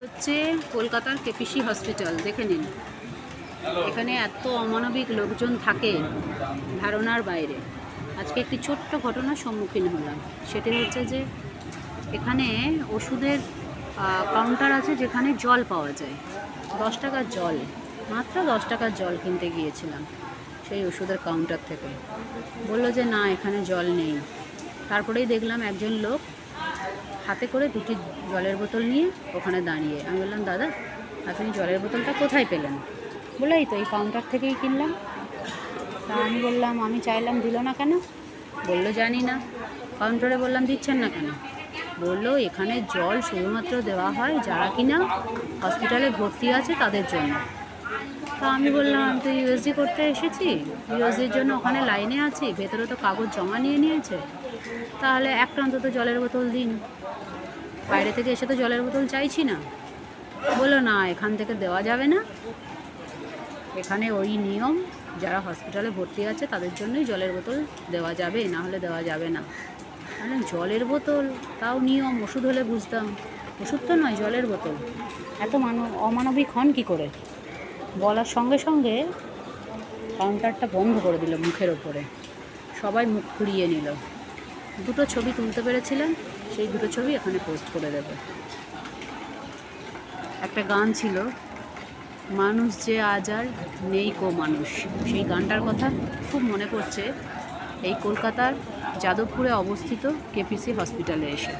হচ্ছে কলকাতার KPC hospital. দেখে নিন, এখানে এত অমানবিক লোকজন থাকে ধারণার বাইরে। আজকে একটি ছোট্ট ঘটনার সম্মুখীন হলাম। সেটি হচ্ছে যে এখানে ওষুধের কাউন্টার আছে যেখানে জল পাওয়া যায়। 10 টাকার জল, মাত্র 10 টাকার জল কিনতে গিয়েছিলাম সেই ওষুধের কাউন্টার থেকে। বললো যে না, এখানে জল নেই। তারপরেই দেখলাম একজন লোক হাতে করে 2টি জলের বোতল নিয়ে ওখানে দাঁড়িয়ে। আমি বললাম, দাদা আপনি জলের বোতলটা কোথায় পেলেন? বলে এই তো এই কাউন্টার থেকেই কিনলাম। তা আমি বললাম, আমি চাইলাম দিল না কেন? বললো জানি না। কাউন্টারে বললাম দিচ্ছেন না কেন? বললো এখানে জল শুধুমাত্র দেওয়া হয় যারা কিনা হসপিটালে ভর্তি আছে তাদের জন্য। তা আমি বললাম, আমি তো ইউএসজি করতে এসেছি, ইউএসজির জন্য ওখানে লাইনে আছি, ভেতরে তো কাগজ জমা নিয়ে নিয়েছে, তাহলে একটা অন্তত জলের বোতল দিন। বাইরে থেকে এসে তো জলের বোতল চাইছি না। বললো না, এখান থেকে দেওয়া যাবে না, এখানে ওই নিয়ম, যারা হসপিটালে ভর্তি আছে তাদের জন্যই জলের বোতল দেওয়া যাবে, না হলে দেওয়া যাবে না। মানে জলের বোতল তাও নিয়ম, ওষুধ হলে বুঝতাম, ওষুধ তো নয়, জলের বোতল। এত অমানবিক হন কী করে? বলার সঙ্গে সঙ্গে কাউন্টারটা বন্ধ করে দিল মুখের ওপরে। সবাই মুখ ঘুরিয়ে নিল। 2টো ছবি তুলতে পেরেছিলেন, সেই 2টো ছবি এখানে পোস্ট করে দেবে। একটা গান ছিল, মানুষ যে আজ আর নেই কো মানুষ, সেই গানটার কথা খুব মনে পড়ছে এই কলকাতার যাদবপুরে অবস্থিত কেপিসি হসপিটালে এসে।